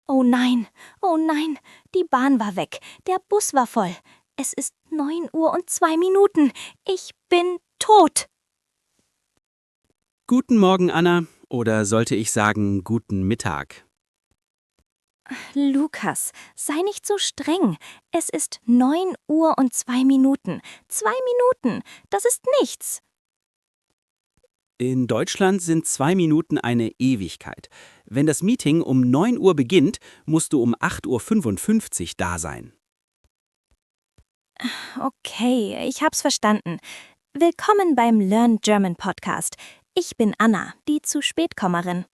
oh nein, die Bahn war weg, der Bus war voll. Es ist 9:02. Ich bin tot. Guten Morgen, Anna. Oder sollte ich sagen, guten Mittag? Lukas, sei nicht so streng. Es ist 9:02. 2 Minuten, das ist nichts. In Deutschland sind 2 Minuten eine Ewigkeit. Wenn das Meeting um 9 Uhr beginnt, musst du um 8:55 Uhr da sein. Okay, ich hab's verstanden. Willkommen beim Learn German Podcast. Ich bin Anna, die Zu-Spät-Kommerin.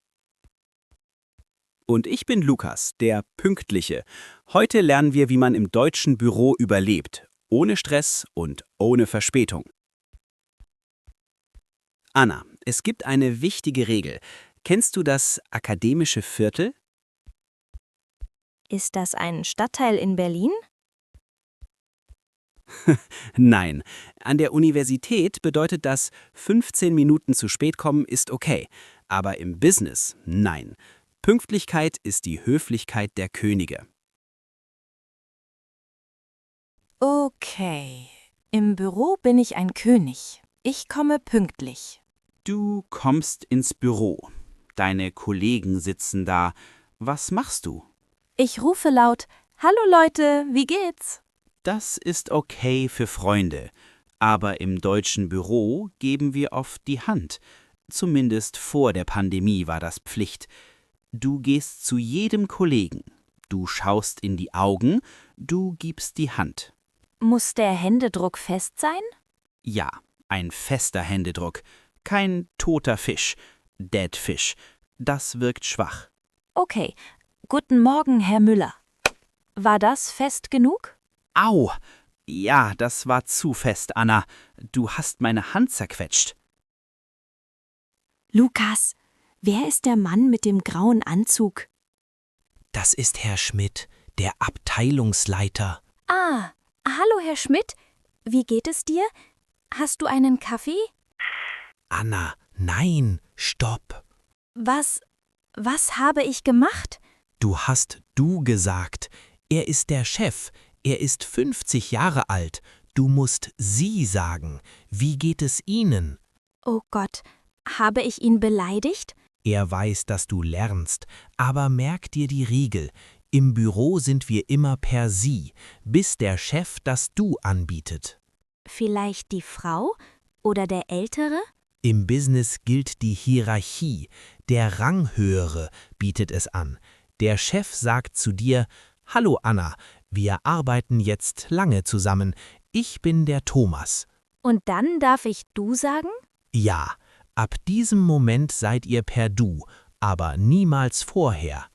Und ich bin Lukas, der Pünktliche. Heute lernen wir, wie man im deutschen Büro überlebt. Ohne Stress und ohne Verspätung. Anna, es gibt eine wichtige Regel. Kennst du das akademische Viertel? Ist das ein Stadtteil in Berlin? Nein. An der Universität bedeutet das, 15 Minuten zu spät kommen ist okay. Aber im Business, nein. Pünktlichkeit ist die Höflichkeit der Könige. Okay, im Büro bin ich ein König. Ich komme pünktlich. Du kommst ins Büro. Deine Kollegen sitzen da. Was machst du? Ich rufe laut: Hallo Leute, wie geht's? Das ist okay für Freunde. Aber im deutschen Büro geben wir oft die Hand. Zumindest vor der Pandemie war das Pflicht. Du gehst zu jedem Kollegen. Du schaust in die Augen. Du gibst die Hand. Muss der Händedruck fest sein? Ja, ein fester Händedruck. Kein toter Fisch. Dead Fish. Das wirkt schwach. Okay, guten Morgen, Herr Müller. War das fest genug? Au! Ja, das war zu fest, Anna. Du hast meine Hand zerquetscht. Lukas, wer ist der Mann mit dem grauen Anzug? Das ist Herr Schmidt, der Abteilungsleiter. Ah, hallo, Herr Schmidt. Wie geht es dir? Hast du einen Kaffee? Anna, nein, stopp. Was habe ich gemacht? Du hast du gesagt. Er ist der Chef. Er ist 50 Jahre alt. Du musst Sie sagen. Wie geht es Ihnen? Oh Gott, habe ich ihn beleidigt? Er weiß, dass du lernst, aber merk dir die Regel. Im Büro sind wir immer per Sie, bis der Chef das Du anbietet. Vielleicht die Frau oder der Ältere? Im Business gilt die Hierarchie. Der Ranghöhere bietet es an. Der Chef sagt zu dir: Hallo Anna, wir arbeiten jetzt lange zusammen. Ich bin der Thomas. Und dann darf ich du sagen? Ja, ab diesem Moment seid ihr per Du, aber niemals vorher.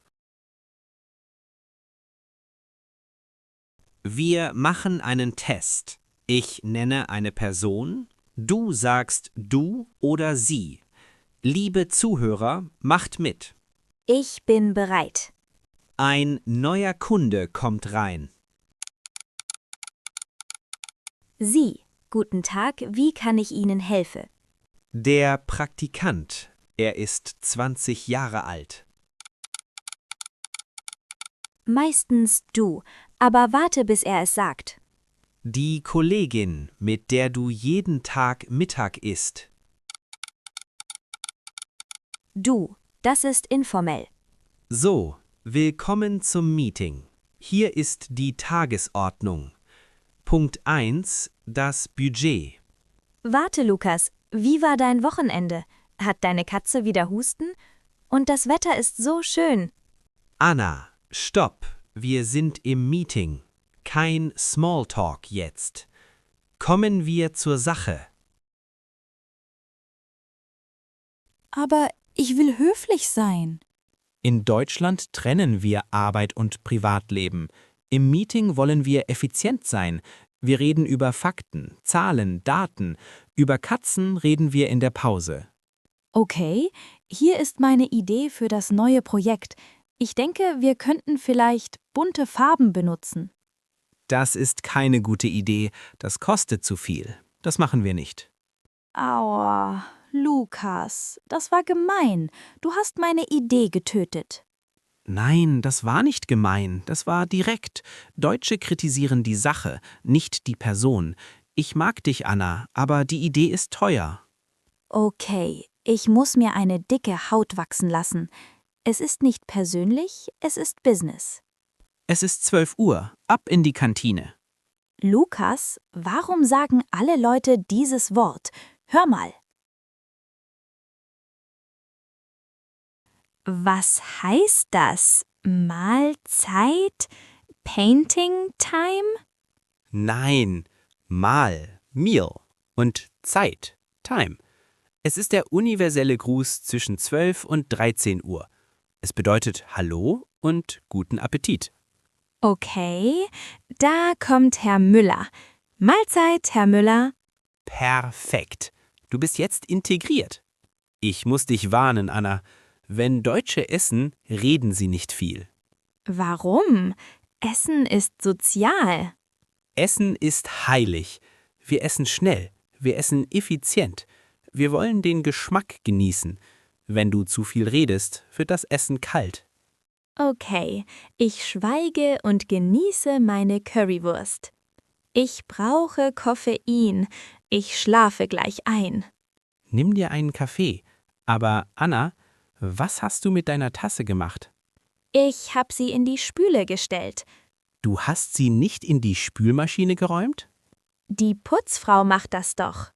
Wir machen einen Test. Ich nenne eine Person, du sagst du oder sie. Liebe Zuhörer, macht mit. Ich bin bereit. Ein neuer Kunde kommt rein. Sie, guten Tag, wie kann ich Ihnen helfen? Der Praktikant, er ist 20 Jahre alt. Meistens du, aber warte, bis er es sagt. Die Kollegin, mit der du jeden Tag Mittag isst. Du, das ist informell. So, willkommen zum Meeting. Hier ist die Tagesordnung. Punkt 1, das Budget. Warte, Lukas, wie war dein Wochenende? Hat deine Katze wieder Husten? Und das Wetter ist so schön. Anna, stopp, wir sind im Meeting. Kein Smalltalk jetzt. Kommen wir zur Sache. Aber ich will höflich sein. In Deutschland trennen wir Arbeit und Privatleben. Im Meeting wollen wir effizient sein. Wir reden über Fakten, Zahlen, Daten. Über Katzen reden wir in der Pause. Okay, hier ist meine Idee für das neue Projekt. Ich denke, wir könnten vielleicht bunte Farben benutzen. Das ist keine gute Idee. Das kostet zu viel. Das machen wir nicht. Aua, Lukas, das war gemein. Du hast meine Idee getötet. Nein, das war nicht gemein, das war direkt. Deutsche kritisieren die Sache, nicht die Person. Ich mag dich, Anna, aber die Idee ist teuer. Okay, ich muss mir eine dicke Haut wachsen lassen. Es ist nicht persönlich, es ist Business. Es ist 12 Uhr, ab in die Kantine. Lukas, warum sagen alle Leute dieses Wort? Hör mal. Was heißt das? Mahlzeit? Painting Time? Nein, Mahl, Meal und Zeit, Time. Es ist der universelle Gruß zwischen 12 und 13 Uhr. Es bedeutet Hallo und guten Appetit. Okay, da kommt Herr Müller. Mahlzeit, Herr Müller. Perfekt. Du bist jetzt integriert. Ich muss dich warnen, Anna. Wenn Deutsche essen, reden sie nicht viel. Warum? Essen ist sozial. Essen ist heilig. Wir essen schnell. Wir essen effizient. Wir wollen den Geschmack genießen. Wenn du zu viel redest, wird das Essen kalt. Okay, ich schweige und genieße meine Currywurst. Ich brauche Koffein. Ich schlafe gleich ein. Nimm dir einen Kaffee. Aber Anna, was hast du mit deiner Tasse gemacht? Ich hab sie in die Spüle gestellt. Du hast sie nicht in die Spülmaschine geräumt? Die Putzfrau macht das doch.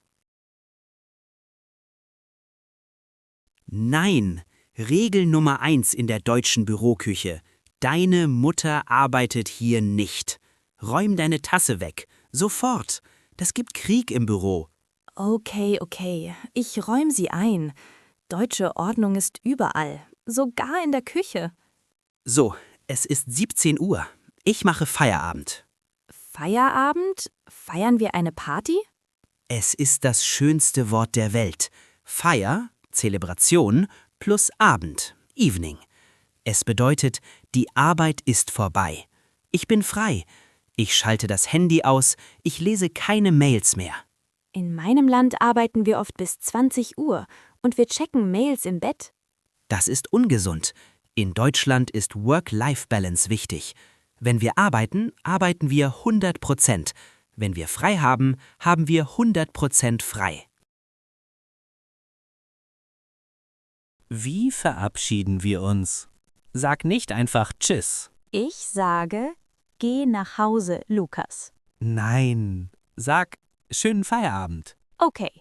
Nein, Regel Nummer 1 in der deutschen Büroküche. Deine Mutter arbeitet hier nicht. Räum deine Tasse weg. Sofort. Das gibt Krieg im Büro. Okay, ich räume sie ein. Deutsche Ordnung ist überall, sogar in der Küche. So, es ist 17 Uhr. Ich mache Feierabend. Feierabend? Feiern wir eine Party? Es ist das schönste Wort der Welt. Feier, Zelebration plus Abend, Evening. Es bedeutet, die Arbeit ist vorbei. Ich bin frei. Ich schalte das Handy aus. Ich lese keine Mails mehr. In meinem Land arbeiten wir oft bis 20 Uhr und wir checken Mails im Bett. Das ist ungesund. In Deutschland ist Work-Life-Balance wichtig. Wenn wir arbeiten, arbeiten wir 100%. Wenn wir frei haben, haben wir 100% frei. Wie verabschieden wir uns? Sag nicht einfach Tschüss. Ich sage, geh nach Hause, Lukas. Nein, sag schönen Feierabend. Okay,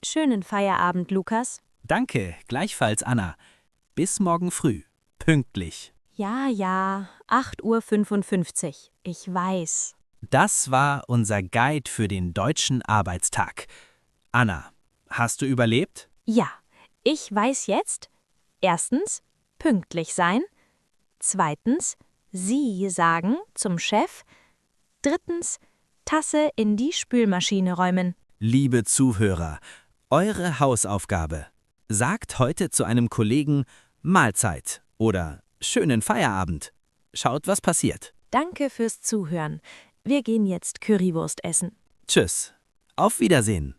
schönen Feierabend, Lukas. Danke, gleichfalls Anna. Bis morgen früh. Pünktlich. Ja, 8:55 Uhr. Ich weiß. Das war unser Guide für den deutschen Arbeitstag. Anna, hast du überlebt? Ja, ich weiß jetzt, erstens, pünktlich sein. Zweitens, Sie sagen zum Chef. Drittens, Tasse in die Spülmaschine räumen. Liebe Zuhörer, eure Hausaufgabe. Sagt heute zu einem Kollegen Mahlzeit oder schönen Feierabend. Schaut, was passiert. Danke fürs Zuhören. Wir gehen jetzt Currywurst essen. Tschüss. Auf Wiedersehen.